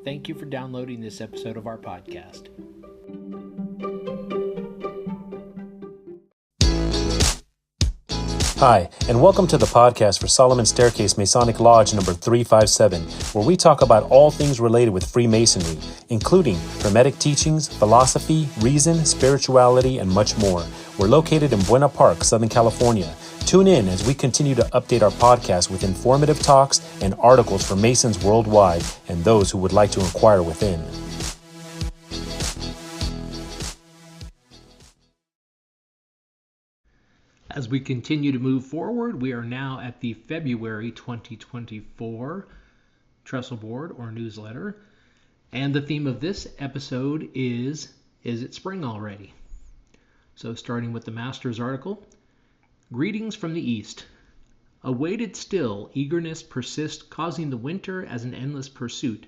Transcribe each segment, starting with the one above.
Thank you for downloading this episode of our podcast. Hi, and welcome to the podcast for Solomon Staircase Masonic Lodge number 357, where we talk about all things related with Freemasonry, including Hermetic teachings, philosophy, reason, spirituality, and much more. We're located in Buena Park, Southern California. Tune in as we continue to update our podcast with informative talks and articles for Masons worldwide and those who would like to inquire within. As we continue to move forward, we are now at the February 2024 Trestle Board or newsletter. And the theme of this episode is it spring already? So starting with the Master's article, Greetings from the East. Awaited still, eagerness persists, causing the winter as an endless pursuit.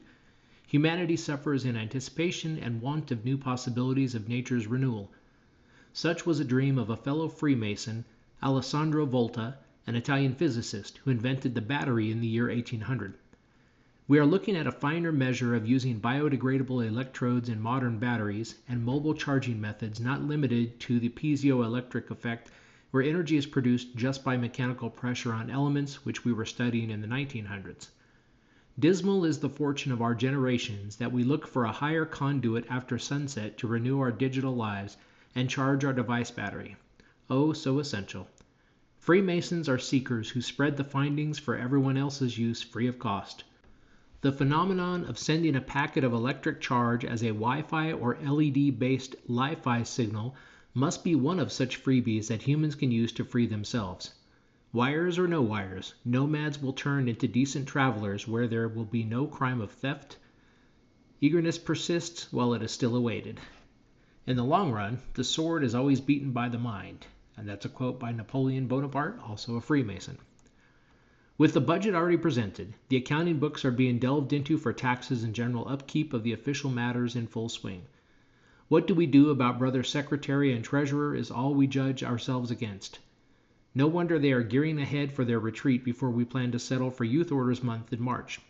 Humanity suffers in anticipation and want of new possibilities of nature's renewal. Such was a dream of a fellow Freemason, Alessandro Volta, an Italian physicist who invented the battery in the year 1800. We are looking at a finer measure of using biodegradable electrodes in modern batteries and mobile charging methods not limited to the piezoelectric effect where energy is produced just by mechanical pressure on elements which we were studying in the 1900s. Dismal is the fortune of our generations that we look for a higher conduit after sunset to renew our digital lives and charge our device battery. Oh, so essential. Freemasons are seekers who spread the findings for everyone else's use free of cost. The phenomenon of sending a packet of electric charge as a Wi-Fi or LED-based Li-Fi signal must be one of such freebies that humans can use to free themselves. Wires or no wires, nomads will turn into decent travelers where there will be no crime of theft. Eagerness persists while it is still awaited. In the long run, the sword is always beaten by the mind. And that's a quote by Napoleon Bonaparte, also a Freemason. With the budget already presented, the accounting books are being delved into for taxes and general upkeep of the official matters in full swing. What do we do about Brother Secretary and Treasurer is all we judge ourselves against. No wonder they are gearing ahead for their retreat before we plan to settle for Youth Orders Month in March.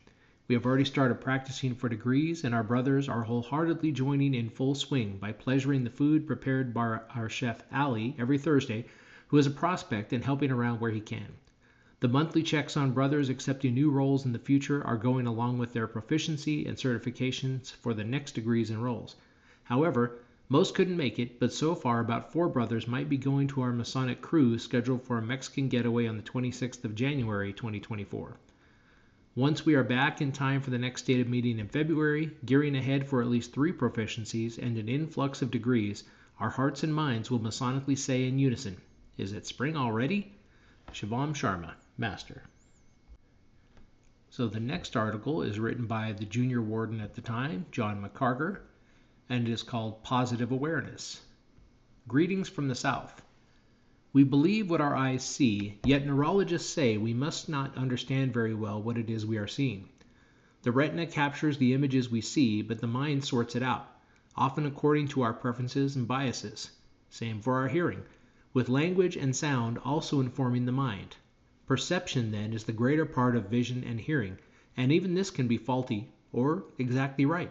We have already started practicing for degrees, and our brothers are wholeheartedly joining in full swing by pleasuring the food prepared by our chef Ali every Thursday, who is a prospect and helping around where he can. The monthly checks on brothers accepting new roles in the future are going along with their proficiency and certifications for the next degrees and roles. However, most couldn't make it, but so far about 4 brothers might be going to our Masonic cruise scheduled for a Mexican getaway on the 26th of January 2024. Once we are back in time for the next stated meeting in February, gearing ahead for at least 3 proficiencies and an influx of degrees, our hearts and minds will Masonically say in unison, "Is it spring already?" Shivam Sharma, Master. So the next article is written by the junior warden at the time, John McCarger, and it is called Positive Awareness. Greetings from the South. We believe what our eyes see, yet neurologists say we must not understand very well what it is we are seeing. The retina captures the images we see, but the mind sorts it out, often according to our preferences and biases. Same for our hearing, with language and sound also informing the mind. Perception, then, is the greater part of vision and hearing, and even this can be faulty or exactly right.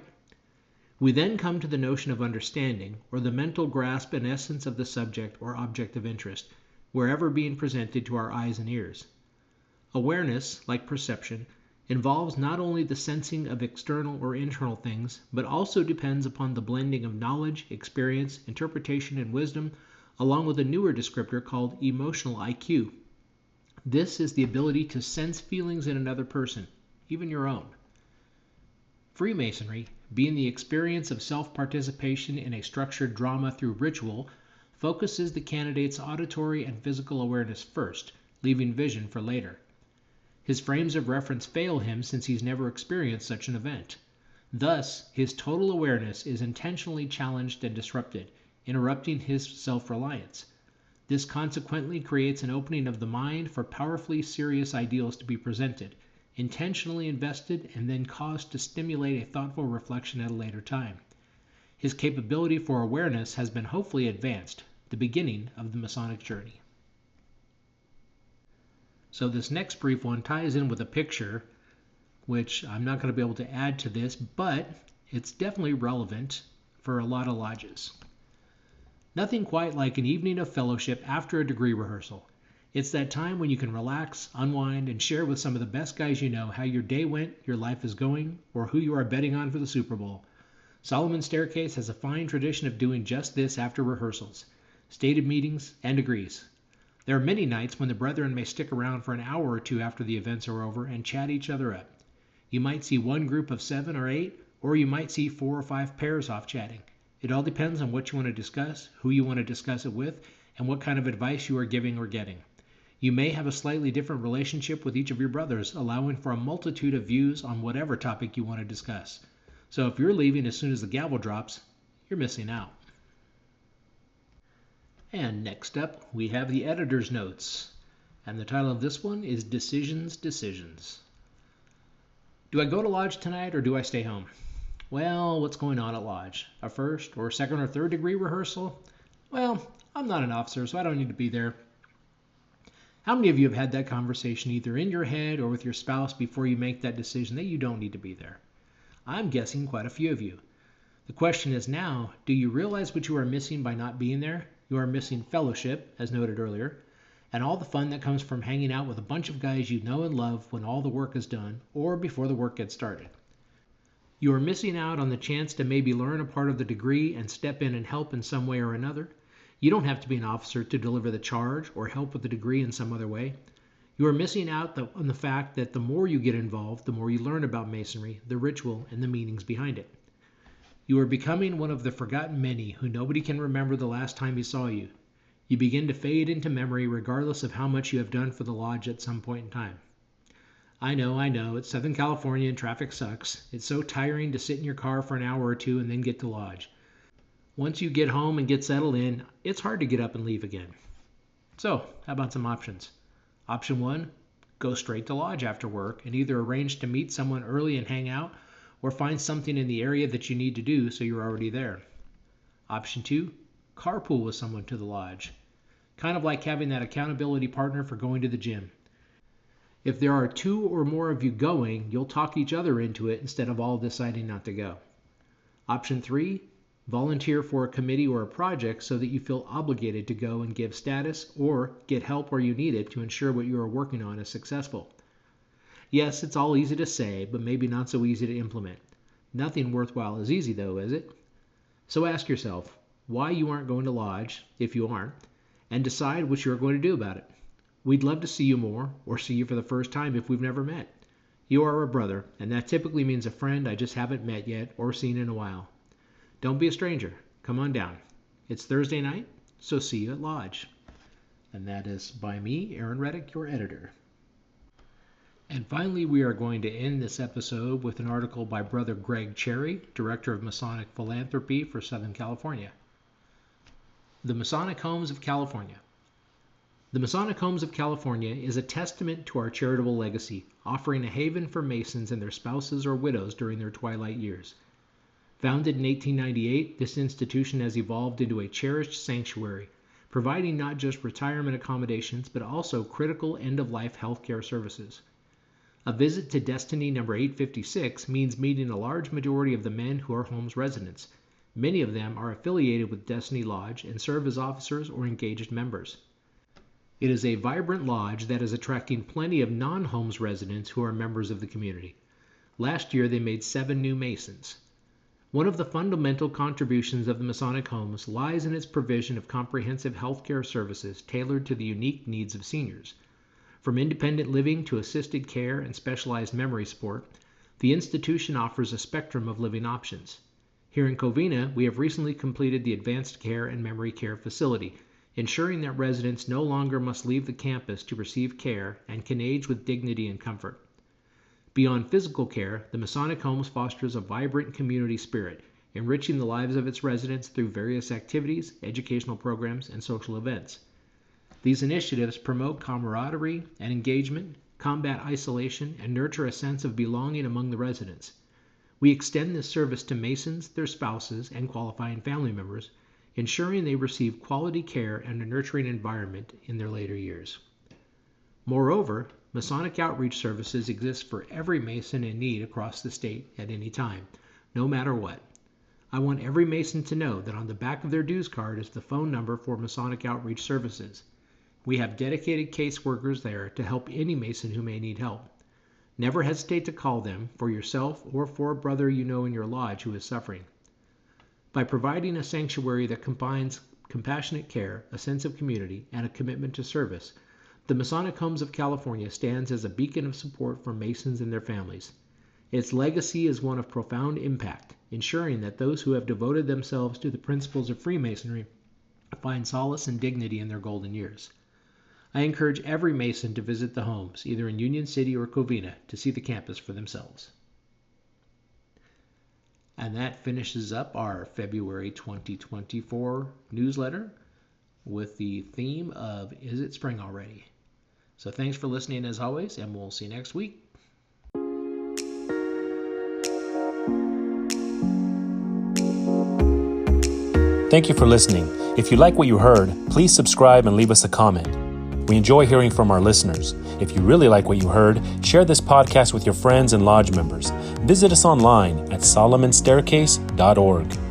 We then come to the notion of understanding, or the mental grasp and essence of the subject or object of interest, wherever being presented to our eyes and ears. Awareness, like perception, involves not only the sensing of external or internal things, but also depends upon the blending of knowledge, experience, interpretation, and wisdom, along with a newer descriptor called emotional IQ. This is the ability to sense feelings in another person, even your own. Freemasonry, being the experience of self-participation in a structured drama through ritual, focuses the candidate's auditory and physical awareness first, leaving vision for later. His frames of reference fail him since he's never experienced such an event. Thus, his total awareness is intentionally challenged and disrupted, interrupting his self-reliance. This consequently creates an opening of the mind for powerfully serious ideals to be presented, intentionally invested, and then caused to stimulate a thoughtful reflection at a later time. His capability for awareness has been hopefully advanced, the beginning of the Masonic journey. So this next brief one ties in with a picture which I'm not going to be able to add to this, but it's definitely relevant for a lot of lodges. Nothing quite like an evening of fellowship after a degree rehearsal. It's that time when you can relax, unwind, and share with some of the best guys you know how your day went, your life is going, or who you are betting on for the Super Bowl. Solomon Staircase has a fine tradition of doing just this after rehearsals, stated meetings, and degrees. There are many nights when the brethren may stick around for an hour or two after the events are over and chat each other up. You might see one group of 7 or 8, or you might see 4 or 5 pairs off chatting. It all depends on what you want to discuss, who you want to discuss it with, and what kind of advice you are giving or getting. You may have a slightly different relationship with each of your brothers, allowing for a multitude of views on whatever topic you want to discuss. So if you're leaving as soon as the gavel drops, you're missing out. And next up, we have the editor's notes. And the title of this one is Decisions. Do I go to lodge tonight or do I stay home? Well, what's going on at lodge? A first or second or third degree rehearsal? Well, I'm not an officer, so I don't need to be there. How many of you have had that conversation either in your head or with your spouse before you make that decision that you don't need to be there? I'm guessing quite a few of you. The question is now, do you realize what you are missing by not being there? You are missing fellowship, as noted earlier, and all the fun that comes from hanging out with a bunch of guys you know and love when all the work is done or before the work gets started. You are missing out on the chance to maybe learn a part of the degree and step in and help in some way or another. You don't have to be an officer to deliver the charge or help with the degree in some other way. You are missing out on the fact that the more you get involved, the more you learn about Masonry, the ritual, and the meanings behind it. You are becoming one of the forgotten many who nobody can remember the last time he saw you. You begin to fade into memory regardless of how much you have done for the lodge at some point in time. I know, it's Southern California and traffic sucks. It's so tiring to sit in your car for an hour or two and then get to lodge. Once you get home and get settled in, it's hard to get up and leave again. So, how about some options? Option 1, go straight to lodge after work and either arrange to meet someone early and hang out, or find something in the area that you need to do so you're already there. Option 2, carpool with someone to the lodge. Kind of like having that accountability partner for going to the gym. If there are 2 or more of you going, you'll talk each other into it instead of all deciding not to go. Option 3, volunteer for a committee or a project so that you feel obligated to go and give status or get help where you need it to ensure what you are working on is successful. Yes, it's all easy to say, but maybe not so easy to implement. Nothing worthwhile is easy though, is it? So ask yourself why you aren't going to lodge, if you aren't, and decide what you are going to do about it. We'd love to see you more, or see you for the first time if we've never met. You are a brother, and that typically means a friend I just haven't met yet or seen in a while. Don't be a stranger. Come on down. It's Thursday night, so see you at lodge. And that is by me, Aaron Reddick, your editor. And finally, we are going to end this episode with an article by Brother Greg Cherry, Director of Masonic Philanthropy for Southern California. The Masonic Homes of California. The Masonic Homes of California is a testament to our charitable legacy, offering a haven for Masons and their spouses or widows during their twilight years. Founded in 1898, this institution has evolved into a cherished sanctuary, providing not just retirement accommodations, but also critical end-of-life healthcare services. A visit to Destiny number 856 means meeting a large majority of the men who are Homes residents. Many of them are affiliated with Destiny Lodge and serve as officers or engaged members. It is a vibrant lodge that is attracting plenty of non-Homes residents who are members of the community. Last year, they made 7 new Masons. One of the fundamental contributions of the Masonic Homes lies in its provision of comprehensive healthcare services tailored to the unique needs of seniors. From independent living to assisted care and specialized memory support, the institution offers a spectrum of living options. Here in Covina, we have recently completed the Advanced Care and Memory Care facility, ensuring that residents no longer must leave the campus to receive care and can age with dignity and comfort. Beyond physical care, the Masonic Homes fosters a vibrant community spirit, enriching the lives of its residents through various activities, educational programs, and social events. These initiatives promote camaraderie and engagement, combat isolation, and nurture a sense of belonging among the residents. We extend this service to Masons, their spouses, and qualifying family members, ensuring they receive quality care and a nurturing environment in their later years. Moreover, Masonic outreach services exist for every Mason in need across the state at any time, no matter what. I want every Mason to know that on the back of their dues card is the phone number for Masonic outreach services. We have dedicated caseworkers there to help any Mason who may need help. Never hesitate to call them for yourself or for a brother you know in your lodge who is suffering. By providing a sanctuary that combines compassionate care, a sense of community, and a commitment to service, the Masonic Homes of California stands as a beacon of support for Masons and their families. Its legacy is one of profound impact, ensuring that those who have devoted themselves to the principles of Freemasonry find solace and dignity in their golden years. I encourage every Mason to visit the homes, either in Union City or Covina, to see the campus for themselves. And that finishes up our February 2024 newsletter with the theme of Is It Spring Already? So thanks for listening as always, and we'll see you next week. Thank you for listening. If you like what you heard, please subscribe and leave us a comment. We enjoy hearing from our listeners. If you really like what you heard, share this podcast with your friends and lodge members. Visit us online at solomonstaircase.org.